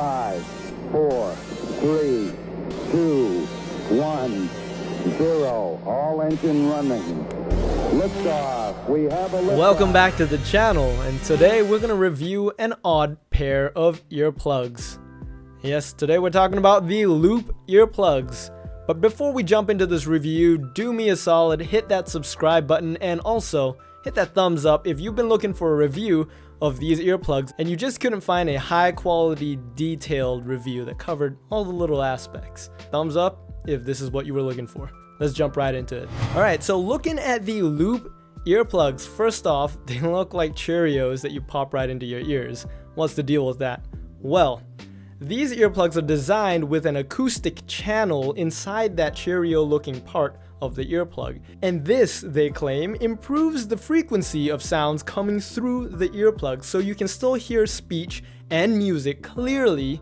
5, 4, 3, 2, 1, 0. All engine running. Liftoff. We have a liftoff. Welcome back to the channel, and today we're going to review an odd pair of earplugs. Yes, today we're talking about the Loop Earplugs. But before we jump into this review, do me a solid, hit that subscribe button and also hit that thumbs up if you've been looking for a review of these earplugs and you just couldn't find a high quality detailed review that covered all the little aspects. Thumbs up if this is what you were looking for. Let's jump right into it. Alright, so looking at the Loop earplugs, first off, they look like Cheerios that you pop right into your ears. What's the deal with that? Well, these earplugs are designed with an acoustic channel inside that Cheerio looking part of the earplug, and this, they claim, improves the frequency of sounds coming through the earplug so you can still hear speech and music clearly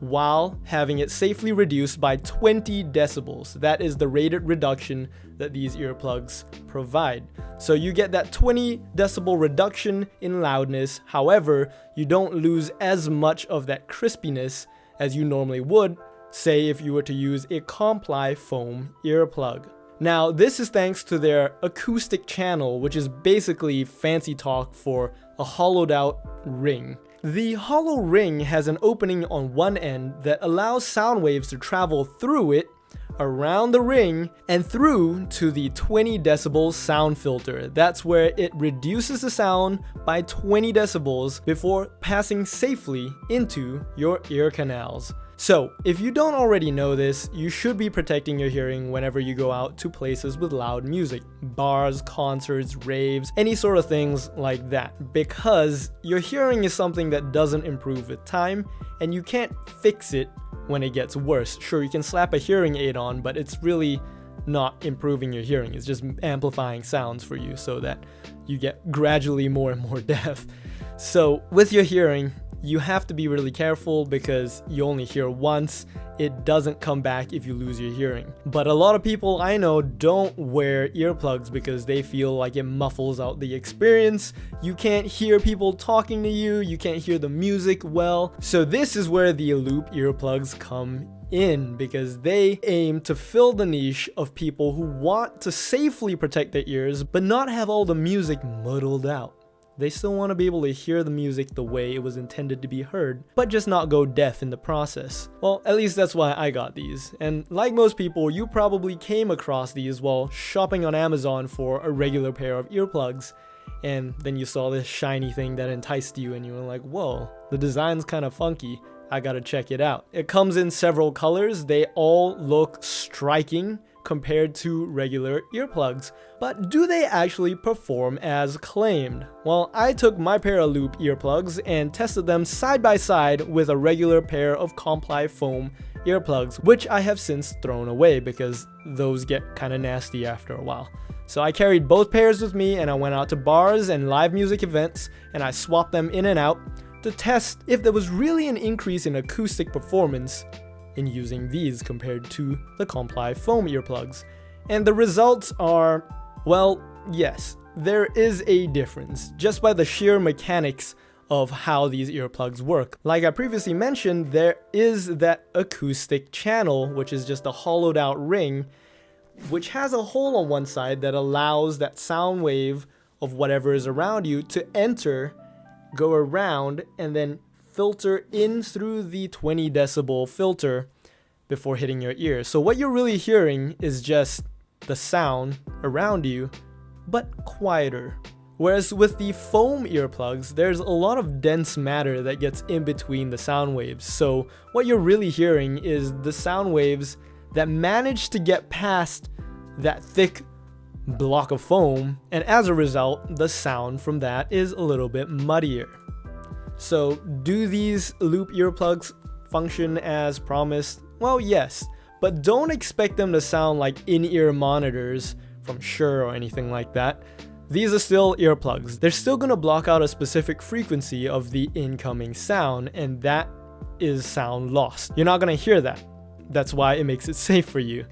while having it safely reduced by 20 decibels. That is the rated reduction that these earplugs provide. So you get that 20 decibel reduction in loudness, however, you don't lose as much of that crispiness as you normally would, say if you were to use a comply foam earplug. Now, this is thanks to their acoustic channel, which is basically fancy talk for a hollowed out ring. The hollow ring has an opening on one end that allows sound waves to travel through it, around the ring, and through to the 20 decibel sound filter. That's where it reduces the sound by 20 decibels before passing safely into your ear canals. So, if you don't already know this, you should be protecting your hearing whenever you go out to places with loud music. Bars, concerts, raves, any sort of things like that. Because your hearing is something that doesn't improve with time, and you can't fix it when it gets worse. Sure, you can slap a hearing aid on, but it's really not improving your hearing. It's just amplifying sounds for you so that you get gradually more and more deaf. So, with your hearing, you have to be really careful because you only hear once. It doesn't come back if you lose your hearing. But a lot of people I know don't wear earplugs because they feel like it muffles out the experience. You can't hear people talking to you. You can't hear the music well. So this is where the Loop earplugs come in, because they aim to fill the niche of people who want to safely protect their ears but not have all the music muddled out. They still want to be able to hear the music the way it was intended to be heard, but just not go deaf in the process. Well, at least that's why I got these. And like most people, you probably came across these while shopping on Amazon for a regular pair of earplugs. And then you saw this shiny thing that enticed you and you were like, whoa, the design's kind of funky. I gotta check it out. It comes in several colors. They all look striking compared to regular earplugs. But do they actually perform as claimed? Well, I took my pair of Loop earplugs and tested them side by side with a regular pair of comply foam earplugs, which I have since thrown away because those get kind of nasty after a while. So I carried both pairs with me and I went out to bars and live music events and I swapped them in and out to test if there was really an increase in acoustic performance in using these compared to the comply foam earplugs. And the results are, well, yes, there is a difference just by the sheer mechanics of how these earplugs work. Like I previously mentioned, there is that acoustic channel, which is just a hollowed out ring, which has a hole on one side that allows that sound wave of whatever is around you to enter, go around, and then filter in through the 20 decibel filter before hitting your ear. So what you're really hearing is just the sound around you, but quieter. Whereas with the foam earplugs, there's a lot of dense matter that gets in between the sound waves. So what you're really hearing is the sound waves that manage to get past that thick block of foam, and as a result, the sound from that is a little bit muddier. So, do these Loop earplugs function as promised? Well, yes, but don't expect them to sound like in-ear monitors from Shure or anything like that. These are still earplugs. They're still going to block out a specific frequency of the incoming sound, and that is sound lost. You're not going to hear that. That's why it makes it safe for you.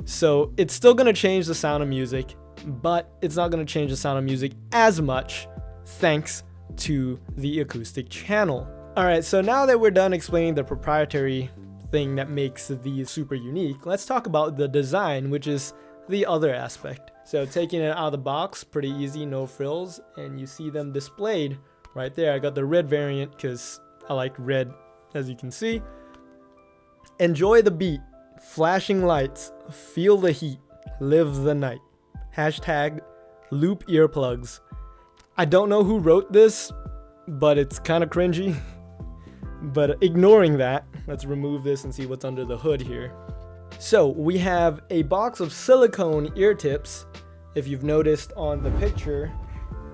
So, it's still going to change the sound of music, but it's not going to change the sound of music as much thanks to the acoustic channel. Alright, so now that we're done explaining the proprietary thing that makes these super unique, let's talk about the design, which is the other aspect. So taking it out of the box, pretty easy, no frills, and you see them displayed right there. I got the red variant because I like red, as you can see. Enjoy the beat, flashing lights, feel the heat, live the night. Hashtag Loop Earplugs. I don't know who wrote this, but it's kind of cringy. But ignoring that, let's remove this and see what's under the hood here. So we have a box of silicone ear tips. If you've noticed on the picture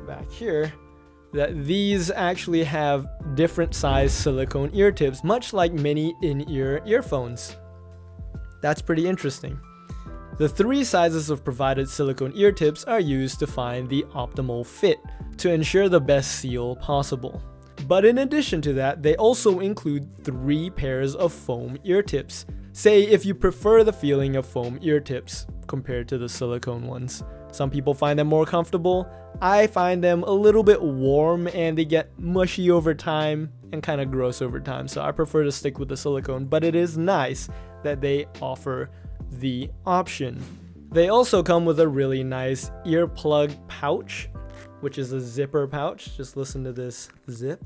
back here, that these actually have different size silicone ear tips, much like many in-ear earphones. That's pretty interesting. The 3 sizes of provided silicone ear tips are used to find the optimal fit to ensure the best seal possible. But in addition to that, they also include 3 pairs of foam ear tips. Say if you prefer the feeling of foam ear tips compared to the silicone ones. Some people find them more comfortable. I find them a little bit warm and they get mushy over time and kind of gross over time. So I prefer to stick with the silicone, but it is nice that they offer the option. They also come with a really nice earplug pouch, which is a zipper pouch. Just listen to this zip.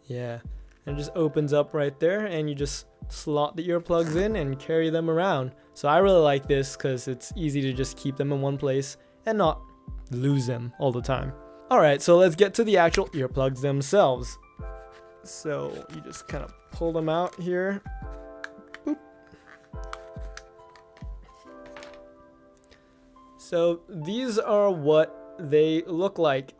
Yeah, and it just opens up right there and you just slot the earplugs in and carry them around. So I really like this because it's easy to just keep them in one place and not lose them all the time. Alright, so let's get to the actual earplugs themselves. So you just kind of pull them out here. Boop. So these are what they look like.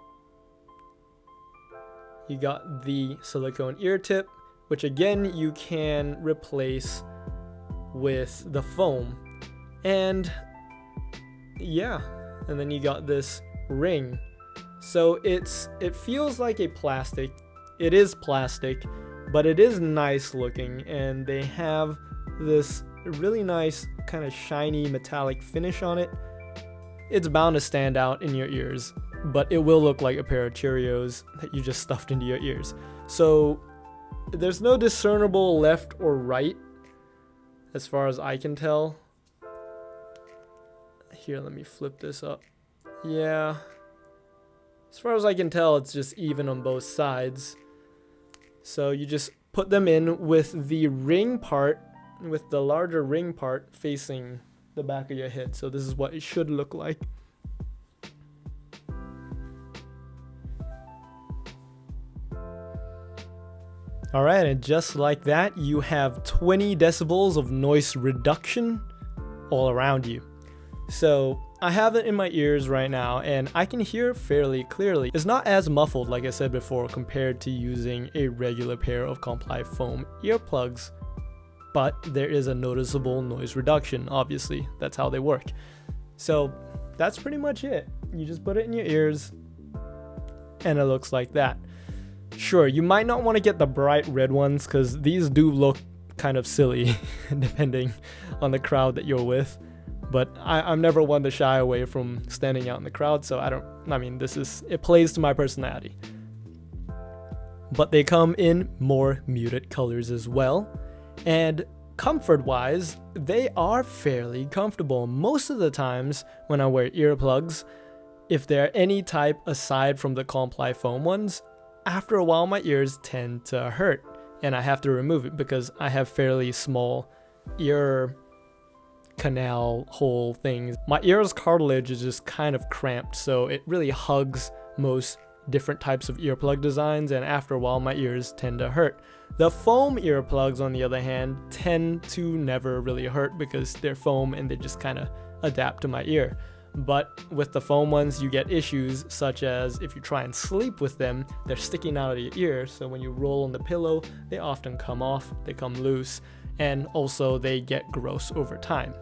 You got the silicone ear tip, which again you can replace with the foam. And yeah, and then you got this ring. So it feels like a plastic. It is plastic, but it is nice looking, and they have this really nice kind of shiny metallic finish on it. It's bound to stand out in your ears, but it will look like a pair of Cheerios that you just stuffed into your ears. So there's no discernible left or right as far as I can tell. Here, let me flip this up. Yeah, as far as I can tell, it's just even on both sides. So you just put them in with the ring part, with the larger ring part facing the back of your head. So this is what it should look like. Alright, and just like that, you have 20 decibels of noise reduction all around you. So I have it in my ears right now and I can hear fairly clearly. It's not as muffled, like I said before, compared to using a regular pair of Comply foam earplugs, but there is a noticeable noise reduction. Obviously, that's how they work. So that's pretty much it. You just put it in your ears and it looks like that. Sure, you might not want to get the bright red ones because these do look kind of silly depending on the crowd that you're with. But I'm never one to shy away from standing out in the crowd, so it plays to my personality. But they come in more muted colors as well. And comfort-wise, they are fairly comfortable. Most of the times when I wear earplugs, if they're any type aside from the Comply foam ones, after a while my ears tend to hurt and I have to remove it because I have fairly small ear canal hole things. My ear's cartilage is just kind of cramped, so it really hugs most different types of earplug designs, and after a while my ears tend to hurt. The foam earplugs, on the other hand, tend to never really hurt because they're foam and they just kind of adapt to my ear. But with the foam ones, you get issues such as if you try and sleep with them, they're sticking out of your ear, so when you roll on the pillow, they often come off, they come loose, and also they get gross over time.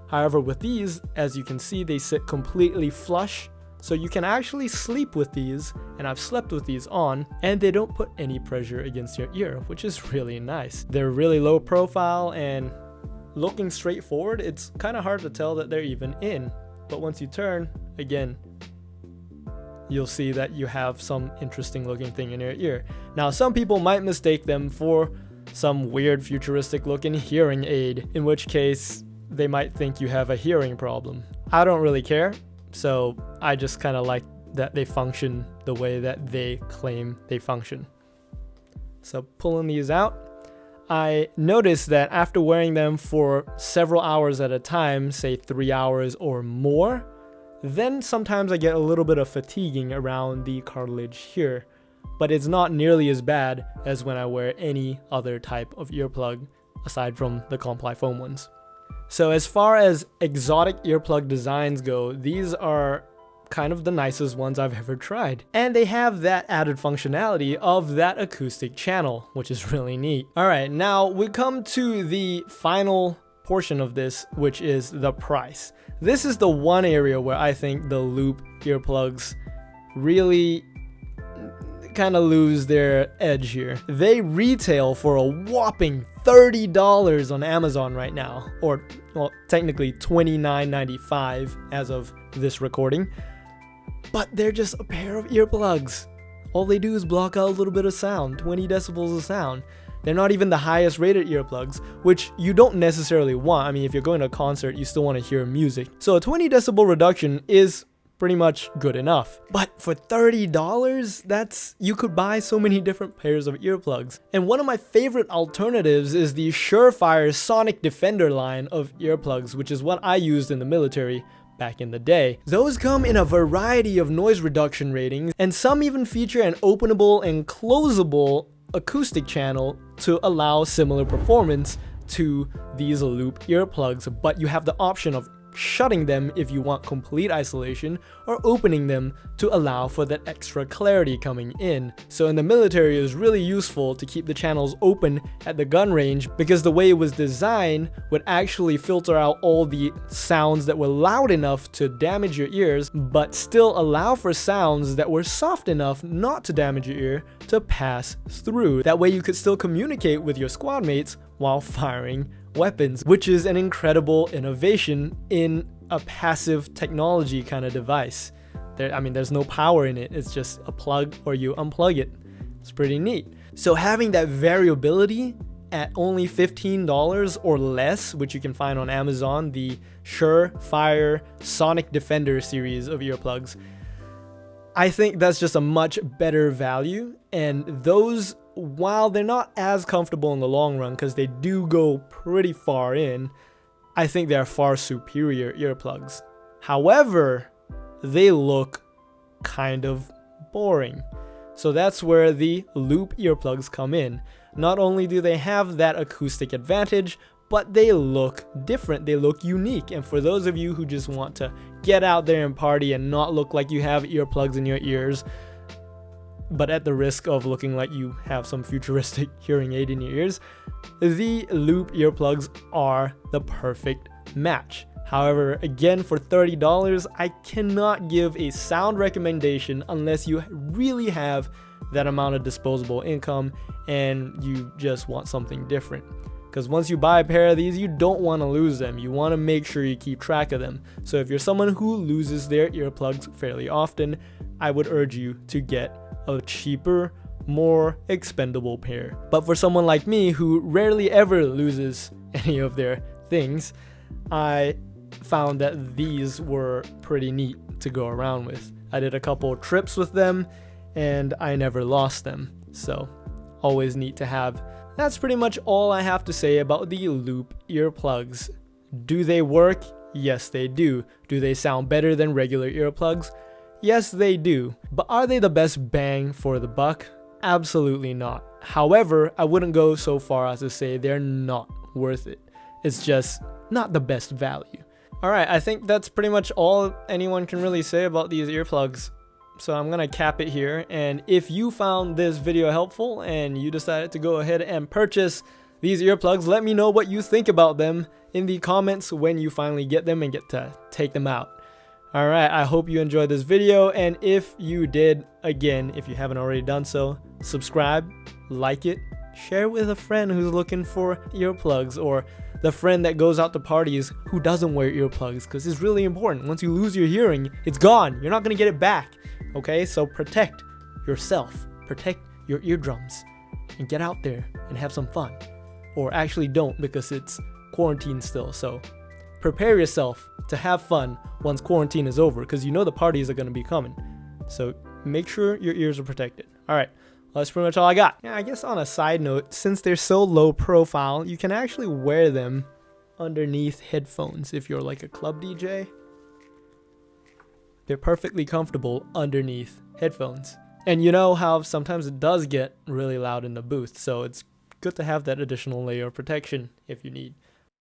However, with these, as you can see, they sit completely flush, so you can actually sleep with these, and I've slept with these on, and they don't put any pressure against your ear, which is really nice. They're really low profile, and looking straight forward, it's kind of hard to tell that they're even in. But once you turn, again, you'll see that you have some interesting looking thing in your ear. Now, some people might mistake them for some weird futuristic looking hearing aid, in which case they might think you have a hearing problem. I don't really care, so I just kind of like that they function the way that they claim they function. So pulling these out, I noticed that after wearing them for several hours at a time, say 3 hours or more, then sometimes I get a little bit of fatiguing around the cartilage here, but it's not nearly as bad as when I wear any other type of earplug aside from the Comply foam ones. So as far as exotic earplug designs go, these are kind of the nicest ones I've ever tried. And they have that added functionality of that acoustic channel, which is really neat. Alright, now we come to the final portion of this, which is the price. This is the one area where I think the Loop earplugs really kind of lose their edge here. They retail for a whopping $30 on Amazon right now, or well, technically $29.95 as of this recording. But they're just a pair of earplugs. All they do is block out a little bit of sound, 20 decibels of sound. They're not even the highest rated earplugs, which you don't necessarily want. I mean, if you're going to a concert, you still want to hear music. So a 20 decibel reduction is pretty much good enough. But for $30, you could buy so many different pairs of earplugs. And one of my favorite alternatives is the Surefire Sonic Defender line of earplugs, which is what I used in the military back in the day. Those come in a variety of noise reduction ratings, and some even feature an openable and closable acoustic channel to allow similar performance to these Loop earplugs, but you have the option of shutting them if you want complete isolation, or opening them to allow for that extra clarity coming in. So in the military, it was really useful to keep the channels open at the gun range, because the way it was designed would actually filter out all the sounds that were loud enough to damage your ears, but still allow for sounds that were soft enough not to damage your ear to pass through. That way you could still communicate with your squad mates while firing weapons, which is an incredible innovation in a passive technology kind of device. There's no power in it. It's just a plug or you unplug it. It's pretty neat. So having that variability at only $15 or less, which you can find on Amazon, the Surefire Sonic Defender series of earplugs, I think that's just a much better value. And those, while they're not as comfortable in the long run because they do go pretty far in, I think they're far superior earplugs. However, they look kind of boring. So that's where the Loop earplugs come in. Not only do they have that acoustic advantage, but they look different, they look unique. And for those of you who just want to get out there and party and not look like you have earplugs in your ears, but at the risk of looking like you have some futuristic hearing aid in your ears, the Loop earplugs are the perfect match. However, again, for $30, I cannot give a sound recommendation unless you really have that amount of disposable income and you just want something different. Because once you buy a pair of these, you don't want to lose them. You want to make sure you keep track of them. So if you're someone who loses their earplugs fairly often, I would urge you to get a cheaper, more expendable pair. But for someone like me who rarely ever loses any of their things, I found that these were pretty neat to go around with. I did a couple trips with them and I never lost them. So always neat to have. That's pretty much all I have to say about the Loop earplugs. Do they work? Yes, they do. Do they sound better than regular earplugs? Yes, they do. But are they the best bang for the buck? Absolutely not. However, I wouldn't go so far as to say they're not worth it. It's just not the best value. Alright, I think that's pretty much all anyone can really say about these earplugs. So I'm gonna cap it here, and if you found this video helpful and you decided to go ahead and purchase these earplugs, let me know what you think about them in the comments when you finally get them and get to take them out. Alright, I hope you enjoyed this video, and if you did, again, if you haven't already done so, subscribe, like it, share it with a friend who's looking for earplugs, or the friend that goes out to parties who doesn't wear earplugs, because it's really important. Once you lose your hearing, it's gone. You're not going to get it back. Okay, so protect yourself, protect your eardrums, and get out there and have some fun. Or actually don't, because it's quarantine still. So prepare yourself to have fun once quarantine is over, because you know the parties are going to be coming. So make sure your ears are protected. All right, well, that's pretty much all I got. Yeah, I guess on a side note, since they're so low profile, you can actually wear them underneath headphones if you're like a club DJ. They're perfectly comfortable underneath headphones. And you know how sometimes it does get really loud in the booth, so it's good to have that additional layer of protection if you need.